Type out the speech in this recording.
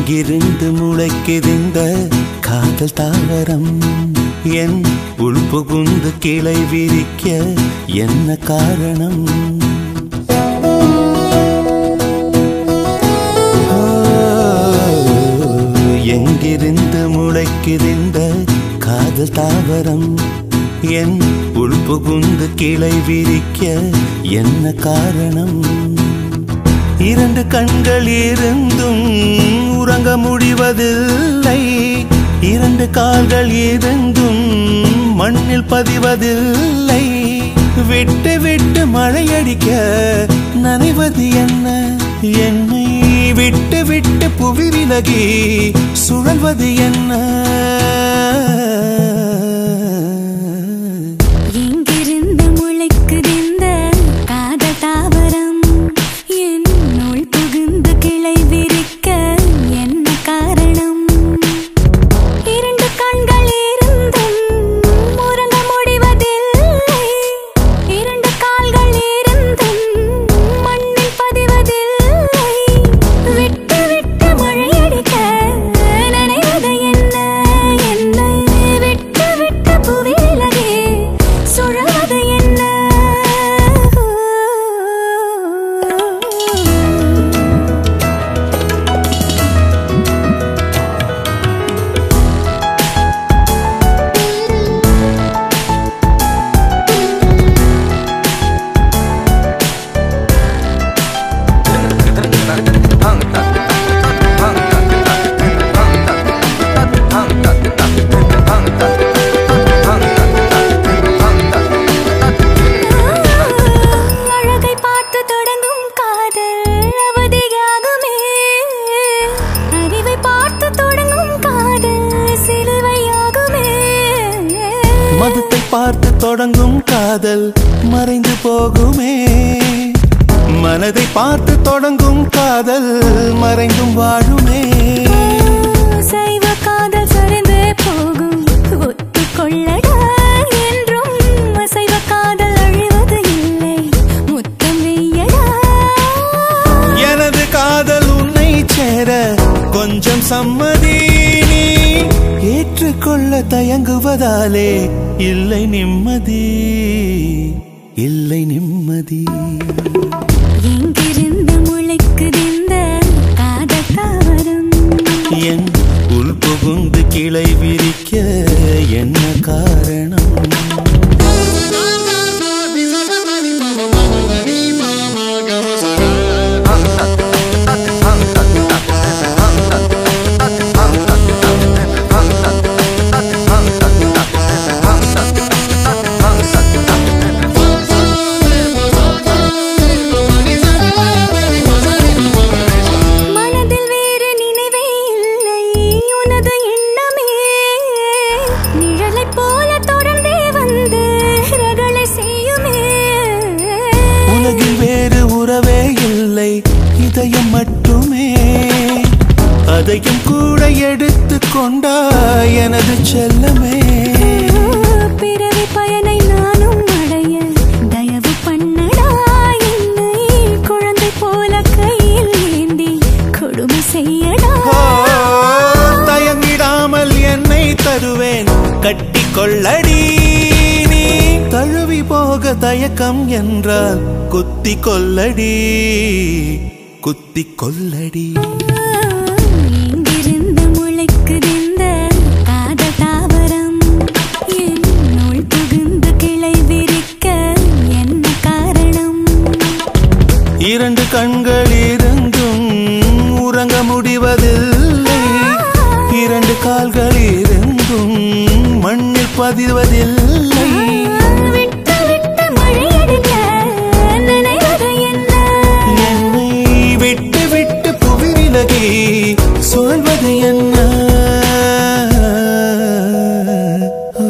எங்கிருந்து முளைக்குதிந்த காதல் தாவரம் என் உள்புகுந்து கிளை விரிக்க என்ன காரணம் எங்கிருந்து முளைக்குதிந்த காதல் தாவரம் என் உள்புகுந்து கிளை விரிக்க என்ன காரணம் இரண்டு கண்கள் இருந்தும் உறங்க முடிவதில்லை இரண்டு கால்கள் இருந்தும் மண்ணில் பதிவதில்லை விட்டு விட்டு மழையடிக்க நனைவது என்ன என்னை விட்டு விட்டு புவி விலகி சுழல்வது என்ன எங்கிருந்து முளைக்குதிந்த காதல் தாவரம் என் உள் புகுந்து கிளை விரிக்க என்ன காரணம் இரண்டு கண்கள் இருந்தும் உறங்க முடிவதில்லை இரண்டு கால்கள் இருந்தும் மண்ணில் பதிவதில்லை விட்டு விட்டு மழையடிக்க நனைவது என்ன என்னை விட்டு விட்டு புவி விலகி சுழல்வது என்ன அழகை பார்த்து தொடங்கும் காதல் அவதியாகுமே அறிவை பார்த்து தொடங்கும் காதல் சிலுவையாகுமே மதத்தை பார்த்து தொடங்கும் காதல் மறைந்து போகுமே மனதை பார்த்து தொடங்கும் காதல் மறைந்தும் வாழுமே சைவ காதல் சரிந்தே போகும் ஒத்துக்கொள்ளடா என்றும் அசைவ காதல் அழிவது இல்லை முத்தம் வெய்யடா எனது காதல் உன்னை சேர கொஞ்சம் சம்மதி நீ ஏற்றுக்கொள்ள தயங்குவதாலே இல்லை நிம்மதி இல்லை நிம்மதி எங்கிருந்து முளைக்குதிந்த காதல் தாவரம் என் உள்புகுந்து கிளை விரிக்க என்ன காரணம் மனதில் வேறு நினைவே இல்லை உனது எண்ணமே நிழலைப் போல தொடர்ந்தே வந்து ரகளை செய்யுமே உலகில் வேறு உறவே இல்லை இதயம் மட்டுமே அதையும் கூட எடுத்து கொண்டா எனது செல்லமே பிறவி பயனை நானும் அடைய தயவு பண்ணடா என்னை குழந்தை போல கையில் ஏந்தி கொடுமை செய்யடா தயங்கிடாமல் என்னை தருவேன் கட்டிக்கொள்ளடி நீ தழுவி போக தயக்கம் என்றால் குத்தி கொல்லடி குத்தி கொல்லடி எங்கிருந்து முளைக்குதிந்த காதல் தாவரம் என் உள் புகுந்து கிளை விரிக்க என்ன காரணம் இரண்டு கண்கள் இருந்தும் உறங்க முடிவதில்லை இரண்டு கால்கள் இருந்தும் மண்ணில் பதிவதில்லை விட்டு விட்டு மழையடிக்க நனைவது என்ன என்னை விட்டு விட்டு புவி விலகி சொல்வது என்ன ஆ